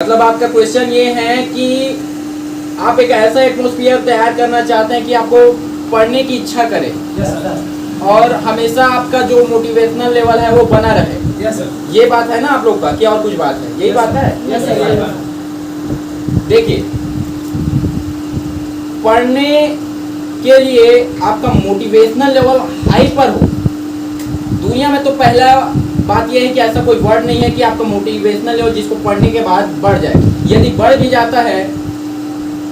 मतलब आपका क्वेश्चन ये है कि आप एक ऐसा एटमॉस्फेयर तैयार करना चाहते हैं कि आपको पढ़ने की इच्छा करे और हमेशा आपका जो मोटिवेशनल लेवल है वो बना रहे। ये बात है ना आप लोग का, क्या और कुछ बात है? यही बात है। देखिए, पढ़ने के लिए आपका मोटिवेशनल लेवल हाई पर हो। दुनिया में तो पहला बात यह है कि ऐसा कोई वर्ड नहीं है कि आपका मोटिवेशनल लेवल जिसको पढ़ने के बाद बढ़ जाए। यदि बढ़ भी जाता है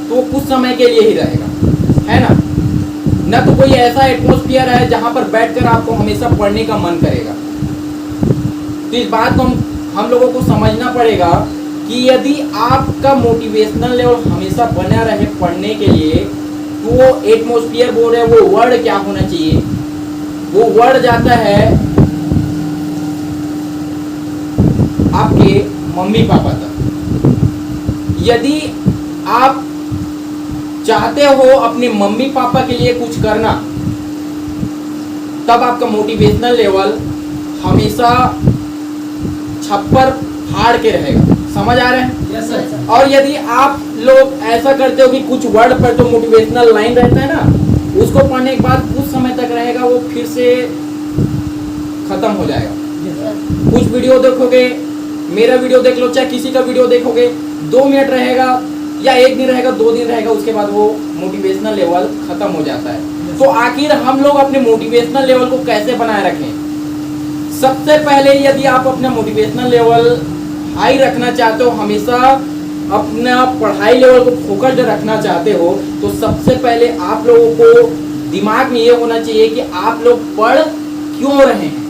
तो कुछ समय के लिए ही रहेगा, है ना? न तो कोई ऐसा एटमॉस्फेयर है जहां पर बैठकर आपको हमेशा पढ़ने का मन करेगा। तो इस बात को हम लोगों को समझना पड़ेगा कि यदि आपका मोटिवेशनल लेवल हमेशा बना रहे पढ़ने के लिए, तो वो एटमॉस्फेयर बोल रहे, वो वर्ड क्या होना चाहिए? वो वर्ड जाता है आपके मम्मी पापा तक। यदि आप चाहते हो अपने मम्मी पापा के लिए कुछ करना, तब आपका मोटिवेशनल लेवल हमेशा छप्पर फाड़ के रहेगा। समझ आ रहे हैं? Yes sir. और यदि आप लोग ऐसा करते हो कि कुछ वर्ड पर जो मोटिवेशनल लाइन रहता है ना, उसको पढ़ने के बाद कुछ समय तक रहेगा, वो फिर से खत्म हो जाएगा। कुछ वीडियो देखोगे, मेरा वीडियो देख लो, चाहे किसी का वीडियो देखोगे, 2 मिनट रहेगा या 1 दिन रहेगा, 2 दिन रहेगा, उसके बाद वो मोटिवेशनल लेवल खत्म हो जाता है। तो आखिर हम लोग अपने मोटिवेशनल लेवल को कैसे बनाए रखें? सबसे पहले यदि आप अपना मोटिवेशनल लेवल हाई रखना चाहते हो, हमेशा अपना पढ़ाई लेवल को फोकस्ड रखना चाहते हो, तो सबसे पहले आप लोगों को दिमाग में ये होना चाहिए कि आप लोग पढ़ क्यों रहे हैं।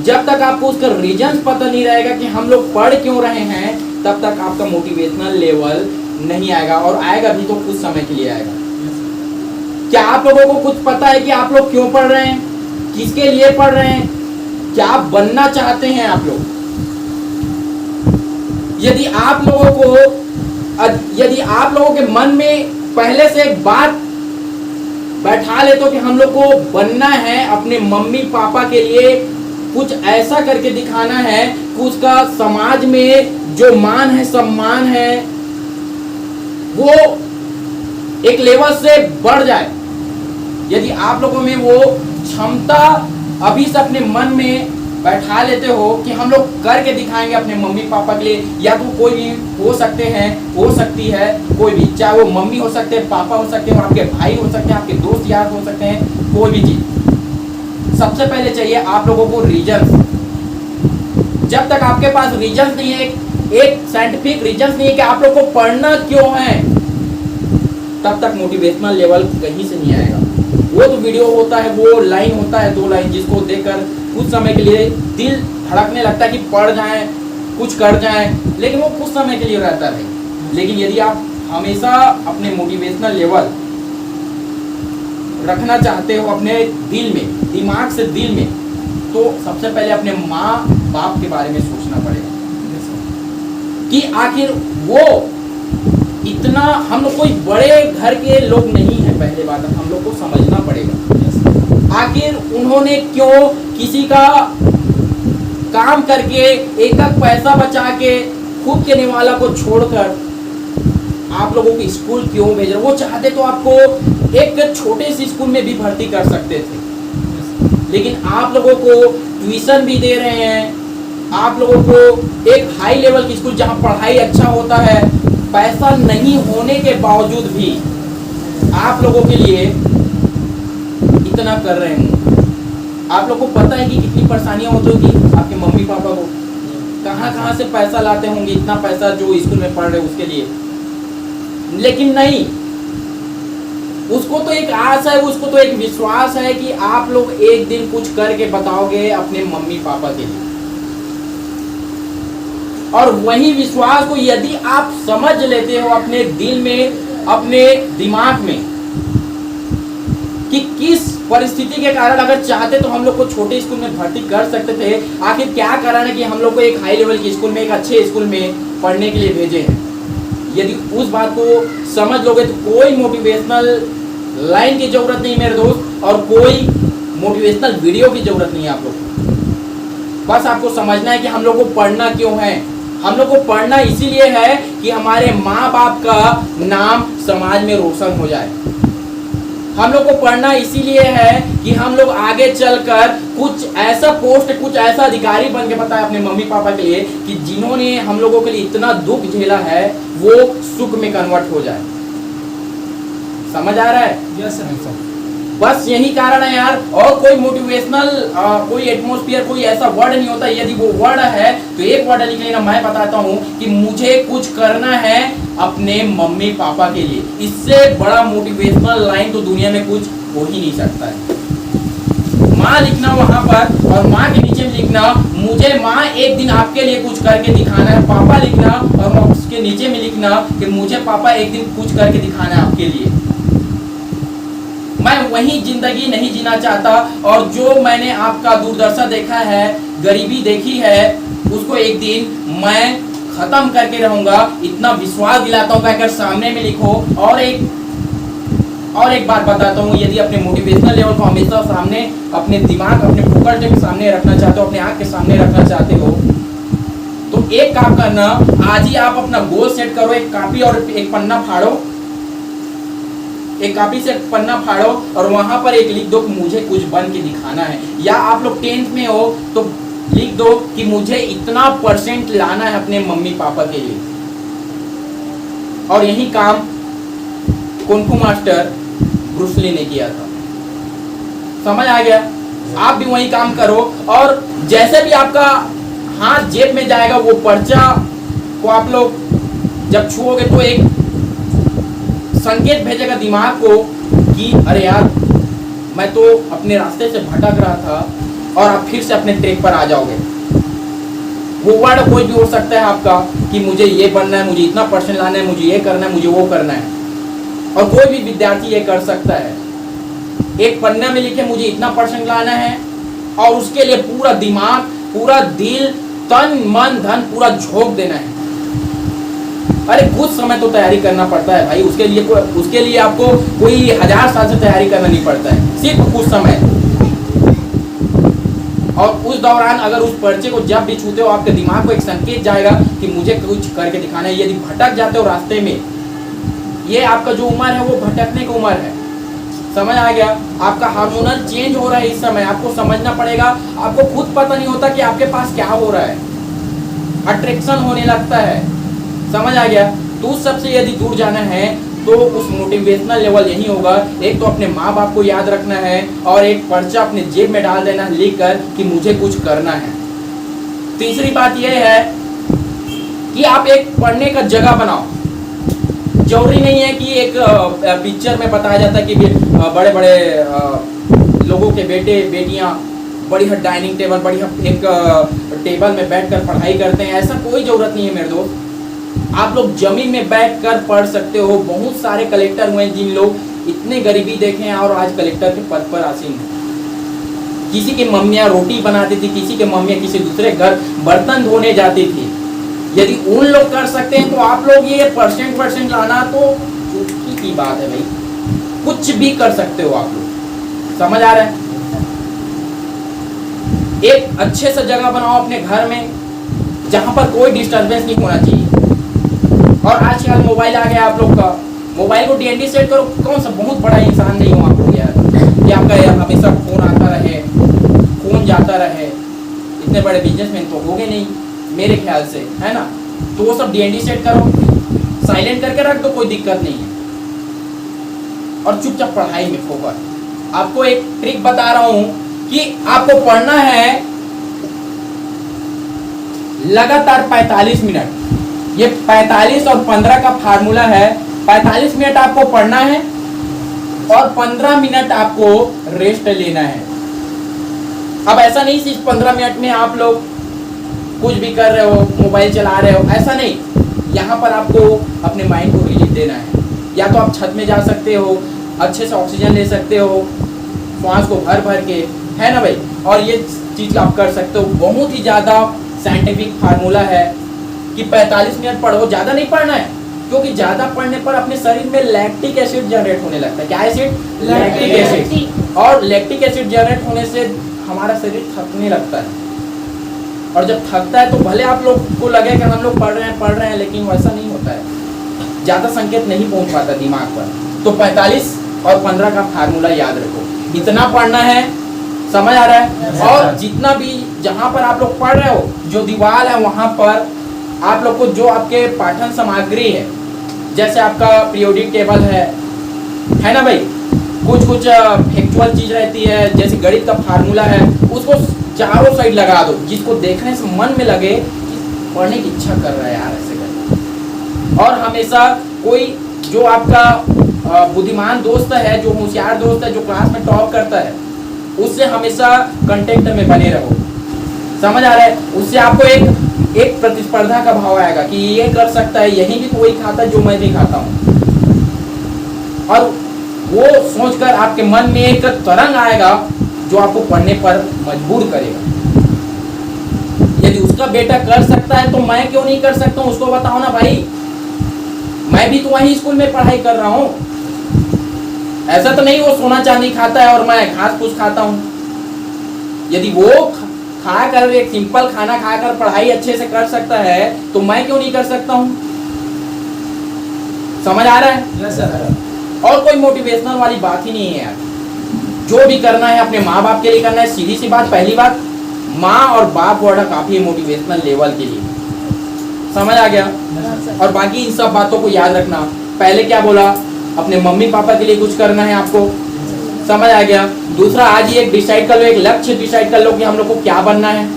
जब तक आपको उसका रीजन पता नहीं रहेगा कि हम लोग पढ़ क्यों रहे हैं, तब तक आपका मोटिवेशनल लेवल नहीं आएगा, और आएगा भी तो कुछ समय के लिए आएगा। क्या आप लोगों को कुछ पता है कि आप लोग क्यों पढ़ रहे हैं, किसके लिए पढ़ रहे हैं, क्या बनना चाहते हैं आप लोग? यदि आप लोगों के मन में पहले से एक बात बैठा ले तो कि हम लोग को बनना है, अपने मम्मी पापा के लिए कुछ ऐसा करके दिखाना है कि उसका समाज में जो मान है, सम्मान है, वो एक लेवल से बढ़ जाए। यदि आप लोगों में वो क्षमता अभी से अपने मन में बैठा लेते हो कि हम लोग करके दिखाएंगे अपने मम्मी पापा के लिए, या तो कोई भी हो सकते हैं, हो सकती है कोई भी, चाहे वो मम्मी हो सकते हैं, पापा हो सकते हैं, आपके भाई हो सकते हैं, आपके दोस्त यार हो सकते हैं, कोई भी चीज। सबसे पहले चाहिए आप लोगों को रीजन। जब तक आपके पास रीजन नहीं है, एक साइंटिफिक रीजन नहीं है कि आप लोग को पढ़ना क्यों है, तब तक मोटिवेशनल लेवल कहीं से नहीं आएगा। वो तो वीडियो होता है, वो लाइन होता है, 2 लाइन, जिसको देखकर कुछ समय के लिए दिल धड़कने लगता है कि पढ़ जाएं, कुछ कर जाएं, लेकिन वो कुछ समय के लिए रहता है। लेकिन यदि आप हमेशा अपने मोटिवेशनल लेवल रखना चाहते हो अपने दिल में, दिमाग से दिल में, तो सबसे पहले अपने माँ बाप के बारे में सोचना पड़ेगा कि आखिर वो इतना, हम लोग कोई बड़े घर के लोग नहीं है। पहले बात हम लोग को समझना पड़ेगा आखिर उन्होंने क्यों किसी का काम करके एक पैसा बचा के खुद के निवाला को छोड़कर आप लोगों को स्कूल क्यों भेज रहे? वो चाहते तो आपको एक छोटे से स्कूल में भी भर्ती कर सकते थे, लेकिन आप लोगों को ट्यूशन भी दे रहे हैं, आप लोगों को एक हाई लेवल की स्कूल जहां पढ़ाई अच्छा होता है, पैसा नहीं होने के बावजूद भी आप लोगों के लिए इतना कर रहे हैं। आप लोग को पता है कि कितनी परेशानियां होती होगी आपके मम्मी पापा को, कहां से पैसा लाते होंगे, इतना पैसा जो स्कूल में पढ़ रहे उसके लिए। लेकिन नहीं, उसको तो एक आस है, उसको तो एक विश्वास है कि आप लोग एक दिन कुछ करके बताओगे अपने मम्मी पापा के लिए। और वही विश्वास को यदि आप समझ लेते हो अपने दिल में, अपने दिमाग में, कि किस परिस्थिति के कारण अगर चाहते तो हम लोग को छोटे स्कूल में भर्ती कर सकते थे, आखिर क्या कारण है कि हम लोग को एक हाई लेवल के स्कूल में, एक अच्छे स्कूल में पढ़ने के लिए भेजे हैं। यदि उस बात को समझ लोगे तो कोई मोटिवेशनल लाइन की जरूरत नहीं मेरे दोस्त, और कोई मोटिवेशनल वीडियो की जरूरत नहीं है आप लोग को। बस आपको समझना है कि हम लोग को पढ़ना क्यों है, हम लोग को पढ़ना इसीलिए है कि हमारे माँ बाप का नाम समाज में रोशन हो जाए। हम लोग को पढ़ना इसीलिए है कि हम लोग आगे चलकर कुछ ऐसा पोस्ट, कुछ ऐसा अधिकारी बन के बताए अपने मम्मी पापा के लिए कि जिन्होंने हम लोगों के लिए इतना दुख झेला है वो सुख में कन्वर्ट हो जाए। समझ आ रहा है? Yes sir. बस यही कारण है यार, और कोई मोटिवेशनल कोई एटमॉस्फेयर, कोई ऐसा वर्ड नहीं होता। यदि वो वर्ड है तो एक वर्ड लिख लेना, मैं बताता हूँ कि मुझे कुछ करना है अपने मम्मी पापा के लिए। इससे बड़ा मोटिवेशनल लाइन तो दुनिया में कुछ हो ही नहीं सकता है। माँ लिखना वहां पर, और माँ के नीचे में लिखना मुझे माँ एक दिन आपके लिए कुछ करके दिखाना है। पापा लिखना और उसके नीचे में लिखना कि मुझे पापा एक दिन कुछ करके दिखाना है आपके लिए। मैं वही जिंदगी नहीं जीना चाहता, और जो मैंने आपका दुर्दशा देखा है, गरीबी देखी है, उसको एक दिन मैं खत्म करके रहूंगा। इतना विश्वास दिलाता हूँ, कहकर सामने में लिखो। और एक बात बताता हूँ, यदि अपने मोटिवेशनल लेवल को हमेशा सामने, अपने दिमाग, अपने फोकस के सामने रखना चाहते हो, अपने आँख के सामने रखना चाहते हो, तो एक काम करना, आज ही आप अपना गोल सेट करो। एक कापी और एक पन्ना फाड़ो, एक कापी से पन्ना फाड़ो और वहां पर एक लिख दो कि मुझे कुछ बन के दिखाना है। या आप लोग 10th में हो तो लिख दो कि मुझे इतना % लाना है अपने मम्मी पापा के लिए। और यही काम कुंफू मास्टर ब्रूस ली ने किया था। समझ आ गया? आप भी वही काम करो, और जैसे भी आपका हाथ जेब में जाएगा वो पर्चा को आप लोग जब छुओगे तो एक संकेत भेजेगा दिमाग को कि अरे यार, मैं तो अपने रास्ते से भटक रहा था, और आप फिर से अपने ट्रैक पर आ जाओगे। वो वर्ड कोई भी हो सकता है आपका कि मुझे ये बनना है, मुझे इतना % लाना है, मुझे ये करना है, मुझे वो करना है। और कोई भी विद्यार्थी ये कर सकता है। एक पन्ने में लिखे मुझे इतना % लाना है, और उसके लिए पूरा दिमाग, पूरा दिल, तन मन धन पूरा झोंक देना है। अरे कुछ समय तो तैयारी करना पड़ता है भाई, उसके लिए आपको कोई 1000 साल से तैयारी करना नहीं पड़ता है, सिर्फ कुछ समय। और उस दौरान अगर उस पर्चे को जब भी छूते हो, आपके दिमाग को एक संकेत जाएगा कि मुझे कुछ करके दिखाना है। यदि भटक जाते हो रास्ते में, ये आपका जो उम्र है वो भटकने की उम्र है। समझ आ गया? आपका हार्मोनल चेंज हो रहा है इस समय, आपको समझना पड़ेगा। आपको खुद पता नहीं होता कि आपके पास क्या हो रहा है, अट्रैक्शन होने लगता है। समझ आ गया? तो उस सबसे यदि दूर जाना है तो उस मोटिवेशनल लेवल यही होगा। एक तो अपने माँ बाप को याद रखना है, और एक पर्चा अपने जेब में डाल देना है लिख कर कि मुझे कुछ करना है। तीसरी बात यह है कि आप एक पढ़ने का जगह बनाओ। जरूरी नहीं है कि एक पिक्चर में बताया जाता है कि बड़े बड़े लोगों के बेटे बेटियां बढ़िया डाइनिंग टेबल, बढ़िया एक टेबल में बैठकर पढ़ाई करते हैं। ऐसा कोई जरूरत नहीं है मेरे दोस्त। आप लोग जमीन में बैठकर पढ़ सकते हो। बहुत सारे कलेक्टर हुए जिन लोग इतने गरीबी देखे हैं और आज कलेक्टर के पद पर आसीन हैं। किसी की मम्मियाँ रोटी बनाती थी, किसी के मम्मियाँ किसी दूसरे घर बर्तन धोने जाती थी। यदि उन लोग कर सकते हैं तो आप लोग ये % लाना तो चुटकी की बात है भाई। कुछ भी कर सकते हो आप लोग। समझ आ रहा है? एक अच्छे से जगह बनाओ अपने घर में जहां पर कोई डिस्टरबेंस नहीं होना चाहिए। और आजकल मोबाइल आ गया आप लोग का, मोबाइल को DND सेट करो। कौन सा बहुत बड़ा इंसान नहीं हो आप लोग यार कि आपका यार हमेशा फोन आता रहे, फोन जाता रहे। इतने बड़े बिजनेसमैन तो हो गए नहीं मेरे ख्याल से, है ना? तो वो सब DND सेट करो, साइलेंट करके रख दो, कोई दिक्कत नहीं है। और चुपचाप पढ़ाई में फोकस। आपको एक ट्रिक बता रहा हूं कि आपको पढ़ना है लगातार 45 मिनट। ये 45 और 15 का फार्मूला है। 45 मिनट आपको पढ़ना है और 15 मिनट आपको रेस्ट लेना है। अब ऐसा नहीं सिर्फ 15 मिनट में आप लोग कुछ भी कर रहे हो, मोबाइल चला रहे हो, ऐसा नहीं। यहाँ पर आपको अपने माइंड को रिलीफ देना है। या तो आप छत में जा सकते हो, अच्छे से ऑक्सीजन ले सकते हो श्वास को भर भर के, है ना भाई? और ये चीज़ आप कर सकते हो। बहुत ही ज़्यादा साइंटिफिक फार्मूला है कि 45 मिनट पढ़ो, ज़्यादा नहीं पढ़ना है। क्योंकि ज़्यादा पढ़ने पर अपने शरीर में लैक्टिक एसिड जनरेट होने लगता है। क्या एसिड? Lactic acid. और लैक्टिक एसिड जनरेट होने से हमारा शरीर थकने लगता है। और जब थकता है तो भले आप लोग को लगे कि हम लोग पढ़ रहे हैं, लेकिन वैसा नहीं होता है, ज़्यादा संकेत नहीं पहुंच पाता दिमाग पर। तो 45 और 15 का फार्मूला याद रखो, इतना पढ़ना है, समझ आ रहा है। और जितना भी जहाँ पर आप लोग पढ़ रहे हो, जो दीवार है वहाँ पर आप लोग को जो आपके पाठन सामग्री है, जैसे आपका पीरियोडिक टेबल है ना भाई, कुछ फैक्चुअल चीज रहती है, जैसे गणित का फार्मूला है, उसको चारों साइड लगा दो, जिसको देखने से मन में लगे पढ़ने की इच्छा कर रहा है यार, ऐसे करना। और हमेशा कोई जो आपका बुद्धिमान दोस्त है, जो होशियार दोस्त है, जो क्लास में टॉप करता है, उससे हमेशा कांटेक्ट में बने रहो, समझ आ रहा है। उससे आपको एक प्रतिस्पर्धा का भाव आएगा कि ये कर सकता है, यही भी तो वही खाता है जो मैं भी खाता हूँ, और वो सोचकर आपके मन में एक तरंग आएगा जो आपको पढ़ने पर मजबूर करेगा। यदि उसका बेटा कर सकता है तो मैं क्यों नहीं कर सकता हूँ, उसको बताओ ना भाई, मैं भी तो वही स्कूल में पढ़ाई कर रहा हूँ। ऐसा तो नहीं वो सोना चांदी खाता है और मैं घास फूस खाता हूँ। यदि वो खाकर एक सिंपल खाना खाकर पढ़ाई अच्छे से कर सकता है तो मैं क्यों नहीं कर सकता हूँ, समझ आ रहा है? Yes sir. और कोई मोटिवेशनल वाली बात ही नहीं है यार, जो भी करना है अपने माँ बाप के लिए करना है। सीधी सी बात, पहली बात, माँ और बाप वर्ड काफी है मोटिवेशनल लेवल के लिए, समझ आ गया? और बाकी इन सब बातों को याद रखना। पहले क्या बोला, अपने मम्मी पापा के लिए कुछ करना है आपको, समझ आ गया? दूसरा, आज ही एक डिसाइड कर लो, एक लक्ष्य डिसाइड कर लो कि हम लोग को क्या बनना है।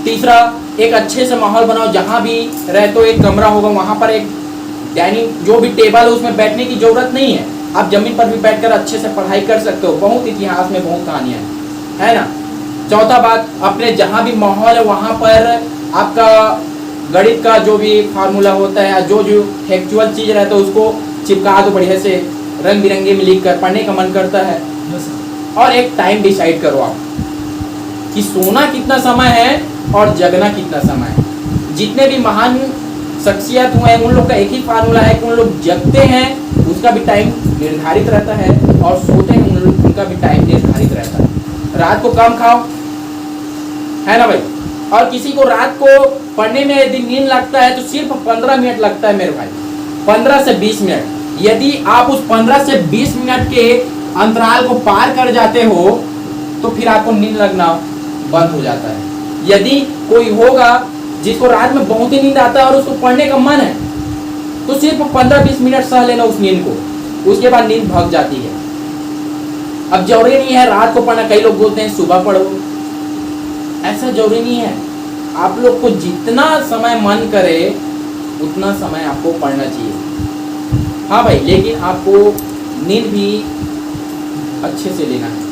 तीसरा, एक अच्छे से माहौल बनाओ, जहाँ भी रहते हो एक कमरा होगा, वहाँ पर एक डाइनिंग जो भी टेबल है उसमें बैठने की जरूरत नहीं है, आप जमीन पर भी बैठकर अच्छे से पढ़ाई कर सकते हो। बहुत इतिहास में बहुत कहानियां है ना। चौथा बात, अपने जहाँ भी माहौल है वहाँ पर आपका गणित का जो भी फार्मूला होता है, जो फैक्चुअल चीज रहता है उसको चिपका दो बढ़िया से, रंग बिरंगे में लिख कर, पढ़ने का मन करता है। और एक टाइम डिसाइड करो आप कि सोना कितना समय है और जगना कितना समय है। जितने भी महान शख्सियत हुए हैं उन लोग का एक ही फार्मूला है कि उन लोग जगते हैं उसका भी टाइम निर्धारित रहता है, और सोते हैं उनका भी टाइम निर्धारित रहता है। रात को कम खाओ, है ना भाई। और किसी को रात को पढ़ने में यदि नींद लगता है तो सिर्फ 15 मिनट लगता है मेरे भाई, 15 से 20 मिनट। यदि आप उस 15 से 20 मिनट के अंतराल को पार कर जाते हो तो फिर आपको नींद लगना बंद हो जाता है। यदि कोई होगा जिसको रात में बहुत ही नींद आता है और उसको पढ़ने का मन है तो सिर्फ 15-20 मिनट सह लेना उस नींद को, उसके बाद नींद भाग जाती है। अब जरूरी नहीं है रात को पढ़ना, कई लोग बोलते हैं सुबह पढ़ो, ऐसा जरूरी नहीं है। आप लोग को जितना समय मन करे उतना समय आपको पढ़ना चाहिए, हाँ भाई, लेकिन आपको नींद भी अच्छे से लेना है।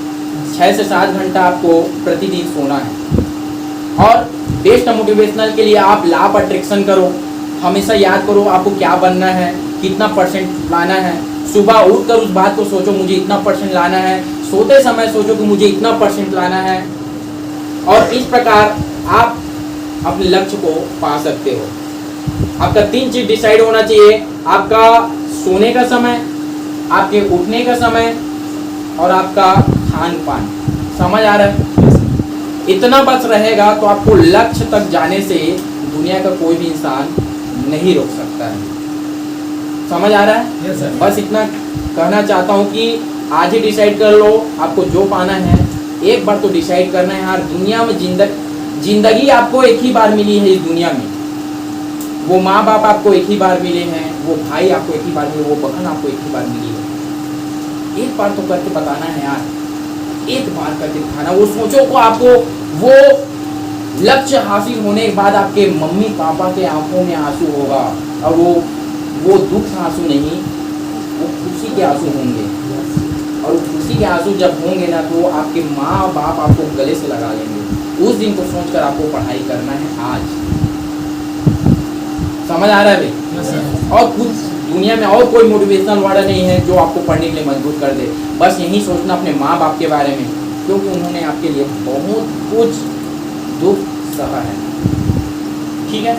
6 से 7 घंटा आपको प्रतिदिन सोना है। और बेस्ट मोटिवेशनल के लिए आप लॉ ऑफ अट्रैक्शन करो, हमेशा याद करो आपको क्या बनना है, कितना % लाना है। सुबह उठकर उस बात को सोचो मुझे इतना % लाना है, सोते समय सोचो कि मुझे इतना % लाना है, और इस प्रकार आप अपने लक्ष्य को पा सकते हो। आपका 3 चीज डिसाइड होना चाहिए, आपका सोने का समय, आपके उठने का समय और आपका खान पान, समझ आ रहा है? इतना बस रहेगा तो आपको लक्ष्य तक जाने से दुनिया का कोई भी इंसान नहीं रोक सकता है, समझ आ रहा है? Yes, sir. बस इतना कहना चाहता हूँ कि आज ही डिसाइड कर लो आपको जो पाना है। एक बार तो डिसाइड करना है यार, दुनिया में जिंदगी आपको एक ही बार मिली है इस दुनिया में। वो माँ बाप आपको एक ही बार मिले हैं, वो भाई आपको एक ही बार मिले, वो बहन आपको एक ही बार मिली है। एक बार तो करके बताना है यार, एक बार करके दिखाना। वो सोचो को आपको वो लक्ष्य हासिल होने के बाद आपके मम्मी पापा के आंखों में आंसू होगा, और वो दुख का आंसू नहीं, वो खुशी के आंसू होंगे। और खुशी के आंसू जब होंगे ना तो आपके माँ बाप आपको गले से लगा लेंगे। उस दिन को सोचकर आपको पढ़ाई करना है आज, समझ आ रहा है भाई? और कुछ दुनिया में और कोई मोटिवेशनल वर्ड नहीं है जो आपको पढ़ने के लिए मजबूर कर दे। बस यही सोचना अपने माँ बाप के बारे में, क्योंकि उन्होंने आपके लिए बहुत कुछ दुख सहा है, ठीक है?